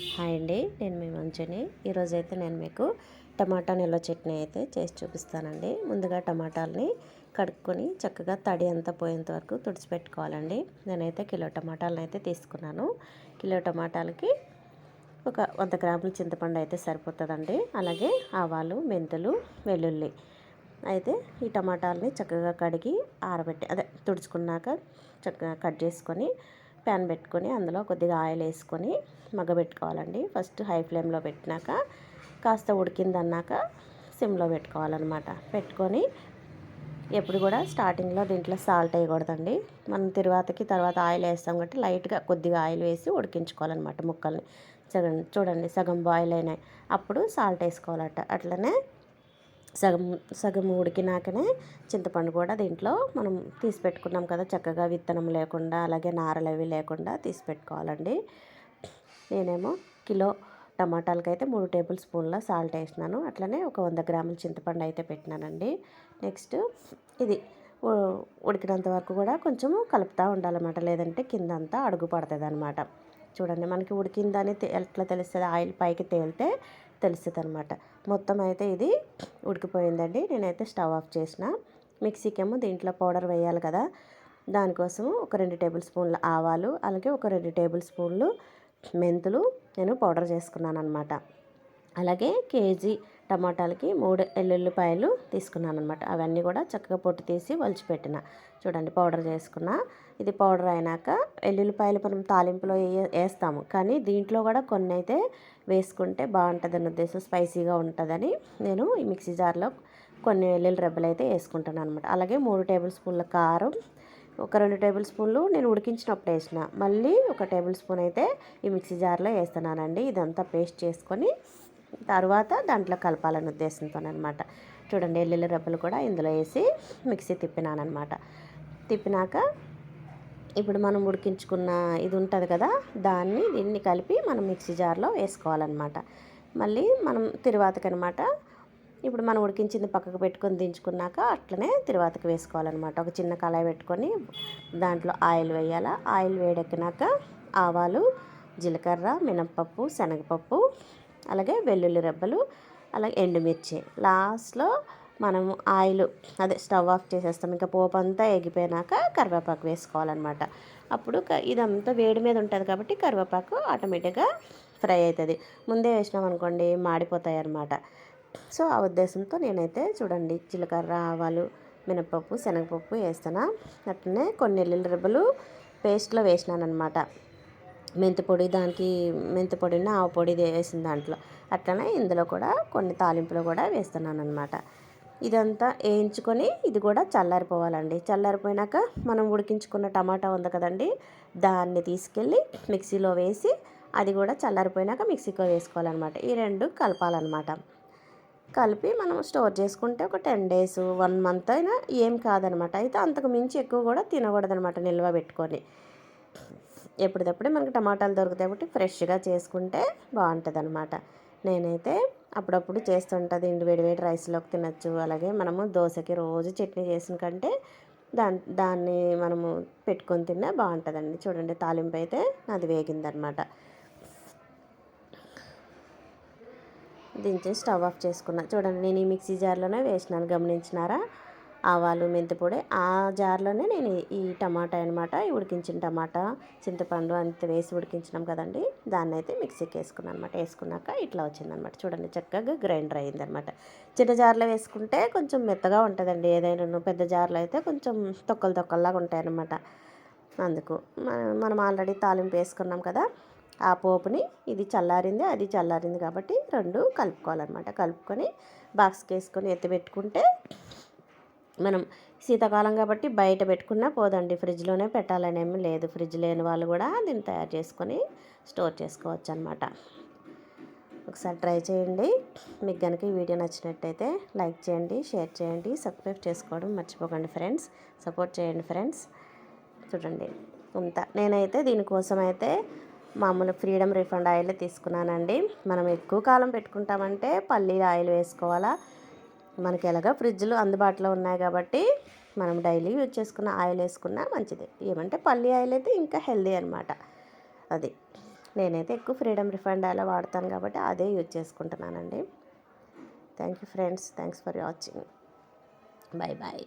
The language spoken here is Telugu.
హాయ్ అండి, నేను మీ మంచుని. ఈరోజైతే నేను మీకు టమాటా నిల్వ చట్నీ అయితే చేసి చూపిస్తానండి. ముందుగా టమాటాలని కడుక్కొని చక్కగా తడి అంతా పోయేంత వరకు తుడిచిపెట్టుకోవాలండి. నేనైతే కిలో టమాటాలను అయితే తీసుకున్నాను. కిలో టమాటాలకి ఒక 100 గ్రాముల చింతపండు అయితే సరిపోతుందండి. అలాగే ఆవాలు, మెంతులు, వెల్లుల్లి అయితే ఈ టమాటాలని చక్కగా కడిగి తుడుచుకున్నాక చక్కగా కట్ చేసుకొని ప్యాన్ పెట్టుకొని అందులో కొద్దిగా ఆయిల్ వేసుకొని మగ్గబెట్టుకోవాలండి. ఫస్ట్ హై ఫ్లేమ్లో పెట్టినాక కాస్త ఉడికిందన్నాక సిమ్లో పెట్టుకోవాలన్నమాట. పెట్టుకొని ఎప్పుడు కూడా స్టార్టింగ్లో దీంట్లో సాల్ట్ వేయకూడదండి. మనం తర్వాత ఆయిల్ వేస్తాం కాబట్టి లైట్గా కొద్దిగా ఆయిల్ వేసి ఉడికించుకోవాలన్నమాట ముక్కల్ని. చూడండి సగం బాయిల్ అయినాయి, అప్పుడు సాల్ట్ వేసుకోవాలట. అట్లనే సగం సగం ఉడికినాకనే చింతపండు కూడా దీంట్లో మనం తీసి పెట్టుకున్నాం కదా, చక్కగా విత్తనం లేకుండా అలాగే నారలు అవి లేకుండా తీసి పెట్టుకోవాలండి. నేనేమో కిలో టమాటాలకైతే 3 టేబుల్ స్పూన్ల సాల్ట్ వేసినాను. అట్లనే ఒక 100 గ్రాముల చింతపండు అయితే పెట్టినానండి. నెక్స్ట్ ఇది ఉడికినంత వరకు కూడా కొంచెము కలుపుతూ ఉండాలన్నమాట, లేదంటే కిందంతా అడుగు పడుతుంది అనమాట. చూడండి మనకి ఉడికిందని ఎట్లా తెలుస్తుంది, ఆయిల్ పైకి తేలితే తెలుస్తుంది అనమాట. మొత్తం అయితే ఇది ఉడికిపోయిందండి. నేనైతే స్టవ్ ఆఫ్ చేసిన. మిక్సీకేమో దీంట్లో పౌడర్ వేయాలి కదా, దానికోసం ఒక 2 టేబుల్ స్పూన్ల ఆవాలు అలాగే ఒక 2 టేబుల్ స్పూన్లు మెంతులు నేను పౌడర్ చేసుకున్నాను అనమాట. అలాగే కేజీ టమాటాలకి 3 ఎల్లుల్లిపాయలు తీసుకున్నాను అనమాట. అవన్నీ కూడా చక్కగా పొట్టు తీసి ఒలిచిపెట్టిన. చూడండి పౌడర్ చేసుకున్న. ఇది పౌడర్ అయినాక ఎల్లుల్లిపాయలు మనం తాలింపులో వేస్తాము, కానీ దీంట్లో కూడా కొన్ని అయితే వేసుకుంటే బాగుంటుందని ఉద్దేశం, స్పైసీగా ఉంటుందని నేను ఈ మిక్సీ జార్లో కొన్ని వెల్లుల్లి రెబ్బలు అయితే వేసుకుంటాను అనమాట. అలాగే 3 టేబుల్ స్పూన్ల కారం, ఒక 2 టేబుల్ స్పూన్లు నేను ఉడికించినప్పుడు వేసిన, మళ్ళీ ఒక టేబుల్ స్పూన్ అయితే ఈ మిక్సీ జార్లో వేస్తున్నానండి. ఇదంతా పేస్ట్ చేసుకొని తర్వాత దాంట్లో కలపాలని ఉద్దేశంతోనమాట. చూడండి ఎల్లుల్లి రెబ్బలు కూడా ఇందులో వేసి మిక్సీ తిప్పినానమాట. తిప్పినాక ఇప్పుడు మనం ఉడికించుకున్న ఇది ఉంటుంది కదా, దీన్ని కలిపి మనం మిక్సీ జార్లో వేసుకోవాలన్నమాట. మళ్ళీ మనం తిరువాతకనమాట. ఇప్పుడు మనం ఉడికించింది పక్కకు పెట్టుకొని దించుకున్నాక అట్లనే తిరువాతకు వేసుకోవాలన్నమాట. ఒక చిన్న కళాయి పెట్టుకొని దాంట్లో ఆయిల్ వేయాలి. ఆయిల్ వేడెక్కినాక ఆవాలు, జీలకర్ర, మినప్పప్పు, శనగపప్పు, అలాగే వెల్లుల్లి రెబ్బలు, అలాగే ఎండుమిర్చి. లాస్ట్లో మనము స్టవ్ ఆఫ్ చేసేస్తాం. ఇంకా పోపు అంతా ఎగిపోయినాక కరివేపాకు వేసుకోవాలన్నమాట. అప్పుడు ఇదంతా వేడి మీద ఉంటుంది కాబట్టి కరివేపాకు ఆటోమేటిక్గా ఫ్రై అవుతుంది. ముందే వేసినాం అనుకోండి మాడిపోతాయి అన్నమాట. సో ఆ ఉద్దేశంతో నేనైతే చూడండి జీలకర్ర, ఆవాలు, మినపప్పు, శనగపప్పు వేస్తాను. అట్లనే కొన్ని ఎల్లుల్లి రెబ్బలు పేస్ట్లో వేసినాను అనమాట. మెంతిపొడిని ఆవు పొడి వేసిన దాంట్లో. అట్లనే ఇందులో కూడా కొన్ని తాలింపులు కూడా వేస్తున్నాను అనమాట. ఇదంతా వేయించుకొని ఇది కూడా చల్లారిపోవాలండి. చల్లారిపోయినాక మనం ఉడికించుకున్న టమాటా ఉంది కదండి, దాన్ని తీసుకెళ్ళి మిక్సీలో వేసి అది కూడా చల్లారిపోయినాక మిక్సీలో వేసుకోవాలన్నమాట. ఈ రెండు కలపాలన్నమాట. కలిపి మనం స్టోర్ చేసుకుంటే ఒక 10 డేస్ 1 మంత్ అయినా ఏం కాదనమాట. అయితే అంతకు మించి ఎక్కువ కూడా తినకూడదనమాట నిల్వ పెట్టుకొని. ఎప్పటికప్పుడే మనకి టమాటాలు దొరుకుతాయి కాబట్టి ఫ్రెష్గా చేసుకుంటే బాగుంటుంది అనమాట. నేనైతే అప్పుడప్పుడు చేస్తుంటుంది. వేడి రైస్లోకి తినచ్చు. అలాగే మనము దోశకి రోజు చట్నీ చేసిన కంటే దాన్ని మనము పెట్టుకొని తిన్నా బాగుంటుందండి. చూడండి తాలింపు అయితే అది వేగిందనమాట. దించి స్టవ్ ఆఫ్ చేసుకున్నా. చూడండి నేను ఈ మిక్సీ జార్లోనే వేసినాను, గమనించినారా? ఆవాలు, మెంతిపొడి ఆ జార్లోనే నేను ఈ టమాటా అనమాట, ఉడికించిన టమాటా, చింతపండు అంత వేసి ఉడికించినాం కదండి, దాన్ని అయితే మిక్సీకి వేసుకున్నాను అనమాట. వేసుకున్నాక ఇట్లా వచ్చిందనమాట. చూడండి చక్కగా గ్రైండర్ అయ్యిందనమాట. చిన్న జార్లో వేసుకుంటే కొంచెం మెత్తగా ఉంటుందండి ఏదైనా. పెద్ద జార్లో అయితే కొంచెం తొక్కలాగా ఉంటాయన్నమాట. అందుకు మనం ఆల్రెడీ తాలింపు వేసుకున్నాం కదా, ఆ పోపుని అది చల్లారింది కాబట్టి రెండు కలుపుకోవాలన్నమాట. కలుపుకొని బాక్స్కి వేసుకొని ఎత్తిపెట్టుకుంటే మనం శీతాకాలం కాబట్టి బయట పెట్టుకున్నా పోదండి, ఫ్రిడ్జ్లోనే పెట్టాలనేమి లేదు. ఫ్రిడ్జ్ లేని వాళ్ళు కూడా దీన్ని తయారు చేసుకొని స్టోర్ చేసుకోవచ్చు అనమాట. ఒకసారి ట్రై చేయండి. మీకు కనుక ఈ వీడియో నచ్చినట్టయితే లైక్ చేయండి, షేర్ చేయండి, సబ్స్క్రైబ్ చేసుకోవడం మర్చిపోకండి ఫ్రెండ్స్. సపోర్ట్ చేయండి ఫ్రెండ్స్. చూడండి నేనైతే దీనికోసం అయితే మామూలు ఫ్రీడమ్ రిఫండ్ ఆయిల్ తీసుకున్నానండి. మనం ఎక్కువ కాలం పెట్టుకుంటామంటే పల్లీల ఆయిల్ వేసుకోవాలా. మనకి ఎలాగా ఫ్రిడ్జ్లో అందుబాటులో ఉన్నాయి కాబట్టి మనం డైలీ యూజ్ చేసుకున్న ఆయిల్ వేసుకున్నా మంచిది. ఏమంటే పల్లి ఆయిల్ అయితే ఇంకా హెల్దీ అనమాట. అది నేనైతే ఎక్కువ ఫ్రీడమ్ రిఫైండ్ ఆయిల్ వాడతాను కాబట్టి అదే యూజ్ చేసుకుంటున్నానండి. Thank you friends, thanks for watching. Bye bye.